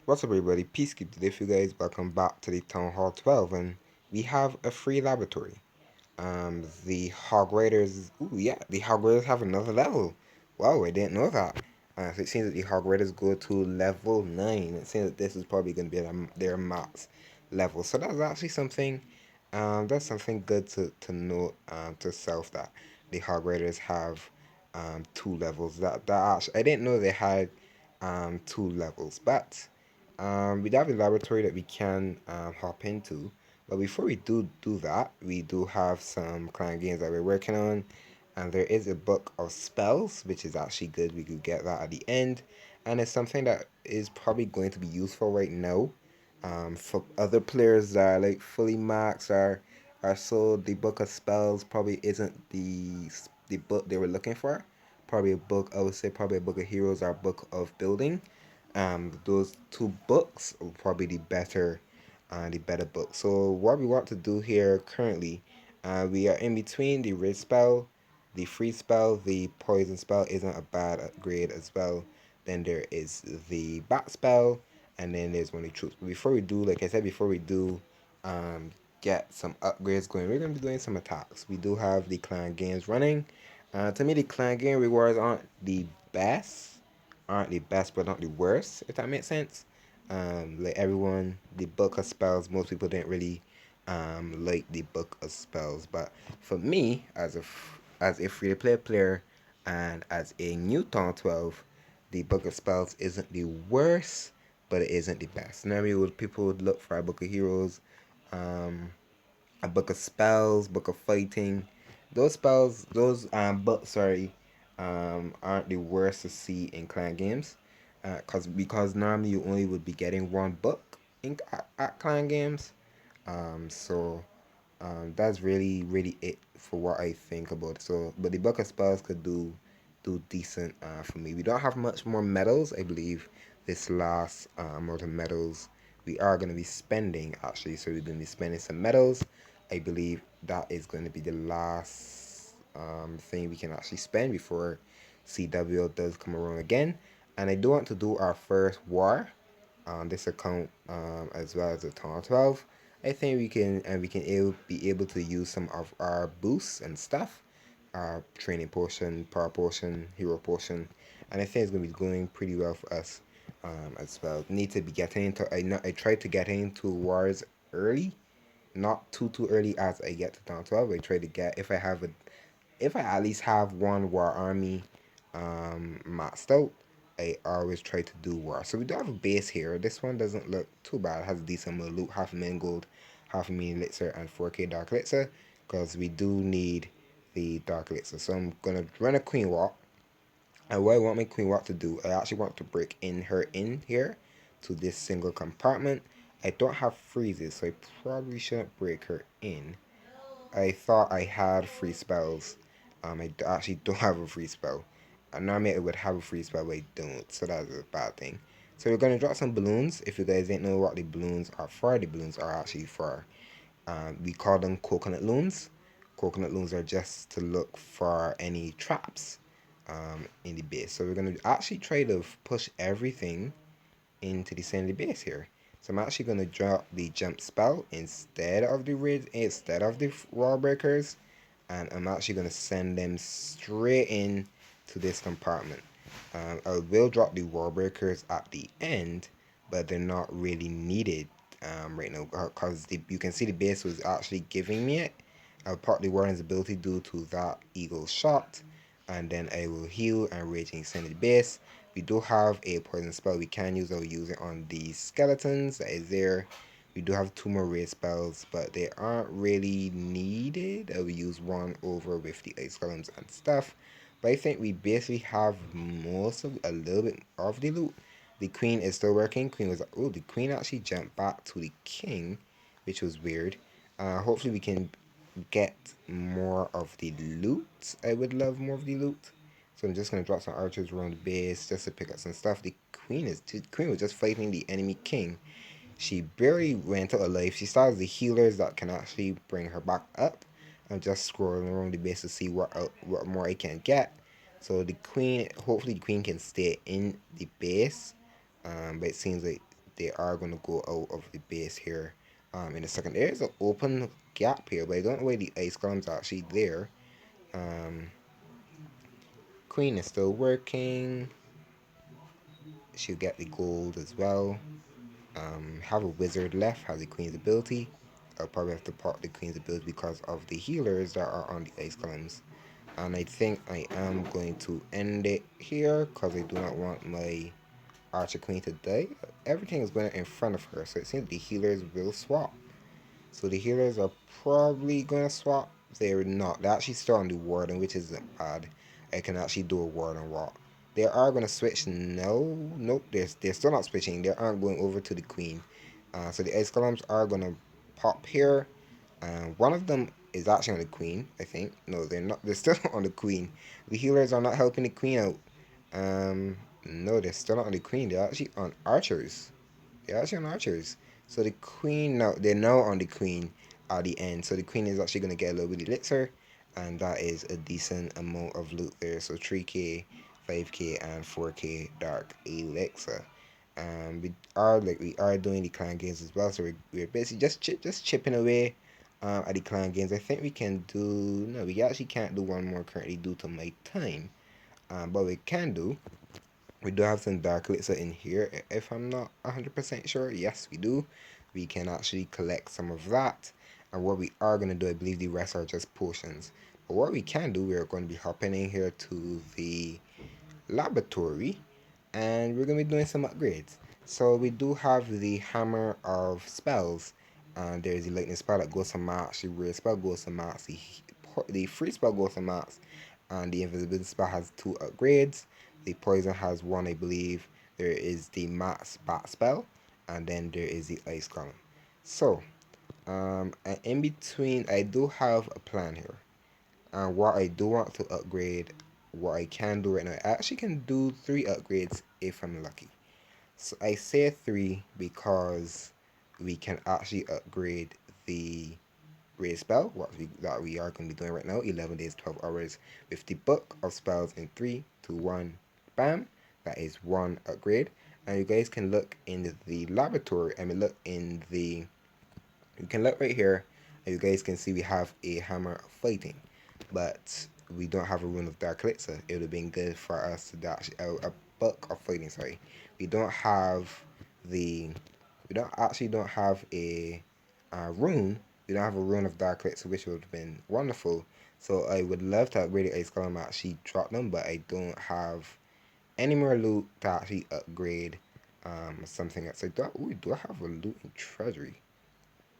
What's up, everybody? Peacekeep today for you guys. Welcome back to the Town Hall 12, and we have a free laboratory. The Hog Raiders. Ooh, yeah, the Hog Raiders have another level. Wow, I didn't know that. So it seems that the Hog Raiders go to level 9. It seems that this is probably going to be their max level. So that's actually something. That's something good to note to self that the Hog Raiders have two levels. That actually I didn't know they had two levels, but we have a laboratory that we can hop into. But before we do that, we do have some client games that we're working on, and there is a book of spells, which is actually good. We could get that at the end, and it's something that is probably going to be useful right now. For other players that are like fully maxed are so the book of spells probably isn't the book they were looking for. Probably a book I would say probably a book of heroes or a book of building. Those two books are probably the better book. So what we want to do here currently, we are in between the red spell, the freeze spell, the poison spell isn't a bad upgrade as well. Then there is the bat spell, and then there's one of the troops. But before we do, like I said, before we do um, get some upgrades going, we're going to be doing some attacks. We do have the clan games running. To me, the clan game rewards aren't the best, but not the worst, if that makes sense. Like everyone, the book of spells, most people didn't really like the book of spells, but for me, as a free to play player and as a new Town 12, the book of spells isn't the worst, but it isn't the best. Normally, people would look for a book of heroes, um, a book of spells, book of fighting. Those spells, those books, sorry, aren't the worst to see in client games, because normally you only would be getting one book at client games. So that's really it for what I think about it. So, but the book of spells could do decent for me. We don't have much more medals, I believe. This last amount of medals we are going to be spending actually. So we're going to be spending some medals. I believe that is going to be the last thing we can actually spend before CWO does come around again. And I do want to do our first war on this account as well as the Town 12. I think be able to use some of our boosts and stuff, our training potion, power potion, hero potion, and I think it's gonna be going pretty well for us as well. Need to be getting into I tried to get into wars early, not too early as I get to Town 12. I try to get if I at least have one war army maxed out, I always try to do war. So we do have a base here. This one doesn't look too bad. It has a decent amount of loot, half a million gold, half a million elixir, and 4k dark elixir, because we do need the dark elixir. So I'm gonna run a queen walk. And what I want my queen walk to do, I actually want to break in her in here to this single compartment. I don't have freezes, so I probably shouldn't break her in. I thought I had free spells. I actually don't have a free spell. Normally I would have a free spell, but I don't, so that's a bad thing. So we're gonna drop some balloons. If you guys didn't know what the balloons are for, the balloons are actually for, we call them coconut loons. Coconut loons are just to look for any traps in the base. So we're gonna actually try to push everything into the center of the base here. So I'm actually going to drop the jump spell instead of the wall breakers, and I'm actually going to send them straight in to this compartment. I will drop the wall breakers at the end, but they're not really needed right now because you can see the base was actually giving me it. I'll pop the warden's ability due to that eagle shot, and then I will heal and raging extended base. We do have a poison spell we can use. I'll use it on the skeletons that is there. We do have two more raid spells, but they aren't really needed. I will use one over with the ice columns and stuff. But I think we basically have a little bit of the loot. The queen is still working. The queen actually jumped back to the king, which was weird. Hopefully we can get more of the loot. I would love more of the loot. So I'm just gonna drop some archers around the base just to pick up some stuff. The queen was just fighting the enemy king. She barely went out alive. She starts the healers that can actually bring her back up. I'm just scrolling around the base to see what more I can get. So the queen, hopefully the queen can stay in the base. But it seems like they are going to go out of the base here in a second. There is an open gap here, but I don't know why the ice column's actually there. Um, Queen is still working. She'll get the gold as well. Have a wizard left, has the queen's ability. I'll probably have to pop the queen's ability because of the healers that are on the ice columns. And I think I am going to end it here because I do not want my archer queen to die. Everything is going in front of her, so it seems the healers will swap. So the healers are probably going to swap. They're not. They're actually still on the warden, which isn't bad. I can actually do a warden walk. They are going to switch. No, nope. They're still not switching. They aren't going over to the queen. So the ice columns are going to pop here. One of them is actually on the queen, I think. No, they're not. They're still not on the queen. The healers are not helping the queen out. No, they're still not on the queen. They're actually on archers. They're actually on archers. So the queen now they're now on the queen at the end. So the queen is actually gonna get a little bit of elixir, and that is a decent amount of loot there. So 3k, 5k, and 4k dark elixir. We are doing the clan games as well. So we're basically just chipping away at the clan games. I think we can do no, we actually can't do one more currently due to my time. But we can do we do have some dark elixir in here, if I'm not 100% sure. Yes, we do. We can actually collect some of that. And what we are going to do, I believe the rest are just potions. But what we can do, we are going to be hopping in here to the laboratory. And we're going to be doing some upgrades. So we do have the hammer of spells. And there's the lightning spell that goes to max. The rare spell goes to max. The free spell goes to max. And the invisibility spell has 2 upgrades. The poison has 1, I believe. There is the max bat spell, and then there is the ice column. So, and in between, I do have a plan here. And what I do want to upgrade, what I can do right now, I actually can do 3 upgrades if I'm lucky. So I say 3 because we can actually upgrade the raid spell, that we are going to be doing right now, 11 days, 12 hours, with the book of spells in 3, 2, 1, bam. That is 1 upgrade. And you guys can look in the laboratory, I mean, look in the, you can look right here, and you guys can see we have a hammer of fighting, but we don't have a rune of dark elixir. It would have been good for us to actually, a book of fighting, sorry. We don't have the, we don't have a rune. We don't have a rune of dark elixir, which would have been wonderful. So I would love to upgrade the ice column, actually drop them, but I don't have any more loot to actually upgrade something else. So do I have a loot in treasury?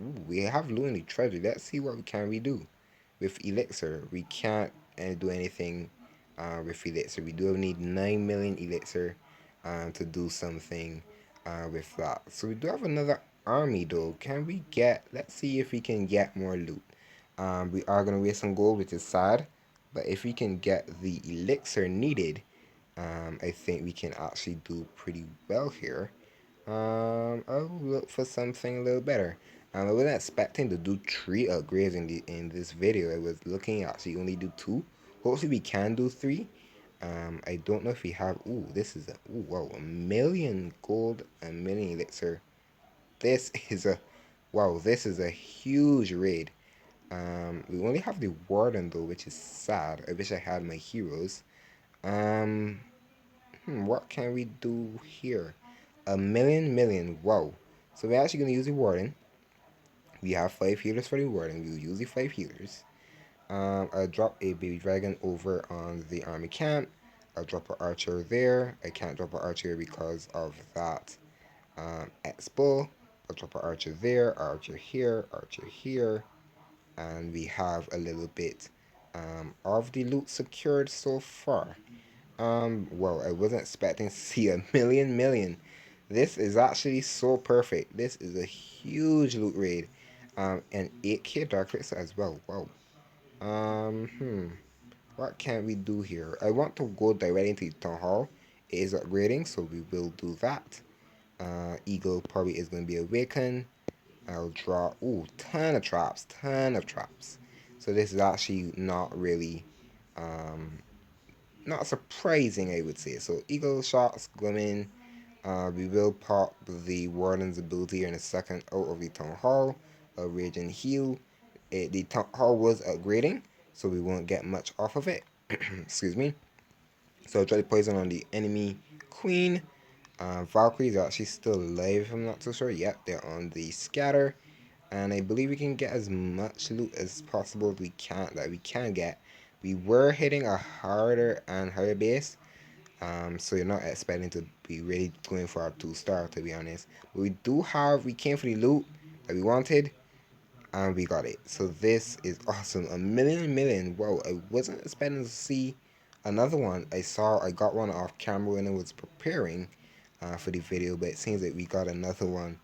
Ooh, we have loot in the treasury. Let's see what we can redo with elixir. We can't do anything with elixir. We do need 9 million elixir to do something with that. So we do have another army though. Can we get, let's see if we can get more loot. We are going to waste some gold, which is sad. But if we can get the elixir needed, I think we can actually do pretty well here. I'll look for something a little better. I wasn't expecting to do 3 upgrades in this video. I was looking at actually only do 2. Hopefully we can do 3. I don't know if we have. Ooh, this is a wow, 1,000,000 gold, 1,000,000 elixir. This is a wow. This is a huge raid. We only have the warden though, which is sad. I wish I had my heroes. Um, what can we do here? 1,000,000. Wow. So we're actually gonna use the warden. We have 5 healers for the warden. We'll use the 5 healers. I'll drop a baby dragon over on the army camp. I'll drop an archer there. I can't drop an archer because of that expo. I'll drop an archer there, archer here, and we have a little bit of the loot secured so far. Well, I wasn't expecting to see 1,000,000. This is actually so perfect. This is a huge loot raid. And 8k dark elixir as well. Wow. Um, hmm. What can we do here? I want to go directly into the town hall. It is upgrading, so we will do that. Eagle probably is going to be awakened. I'll draw, ooh, ton of traps. So this is actually not really, not surprising, I would say. So eagle shots, glimming, We will pop the Warden's ability in a second out of the Town Hall, a Rage and Heal. The Town Hall was upgrading, so we won't get much off of it. Excuse me. So try to poison on the enemy queen. Valkyries are actually still alive, if I'm not too sure. Yep, they're on the scatter. And I believe we can get as much loot as possible we can get. We were hitting a harder and higher base, so you're not expecting to be really going for our 2-star, to be honest. But we came for the loot that we wanted, and we got it. So this is awesome. A million. Wow, I wasn't expecting to see another one. I got one off camera when I was preparing for the video, but it seems that we got another one.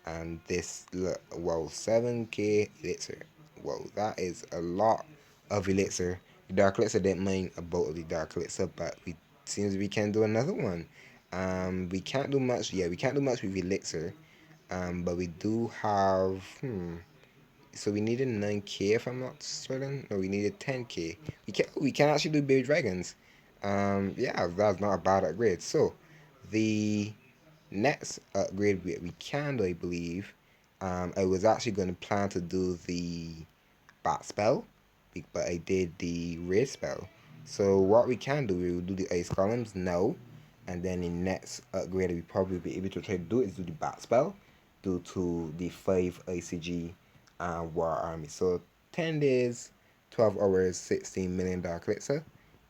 And this, wow, 7k elixir. Whoa, that is a lot of elixir. The dark elixir didn't mind about the dark elixir, but we seems we can do another one. We can't do much. Yeah, we can't do much with elixir. But we do have. So we needed 9k if I'm not certain. No, we needed 10k. We can actually do baby dragons. Yeah, that's not a bad upgrade. So the next upgrade we can do, I believe. I was actually going to plan to do the bat spell, but I did the raid spell. So what we can do, we will do the ice columns now, and then in next upgrade we probably be able to try to do is do the bat spell, due to the 5 ICG war army. So 10 days, 12 hours, 16 million dark elixir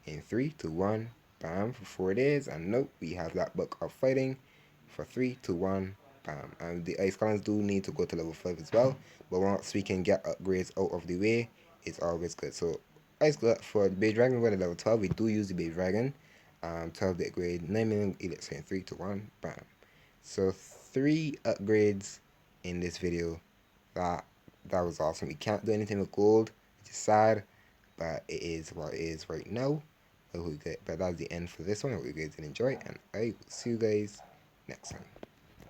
in 3 to 1, bam, for 4 days, and nope, we have that book of fighting for 3 to 1, bam. And the ice columns do need to go to level 5 as well, but once we can get upgrades out of the way, it's always good. So ice good for the base dragon going to level 12. We do use the base dragon, 12 the upgrade, 9 million elixir in 3 to 1, bam. So 3 upgrades in this video. That that was awesome. We can't do anything with gold, which is sad, but it is what it is right now. But that's the end for this one. I hope you guys did enjoy, and I will see you guys next time.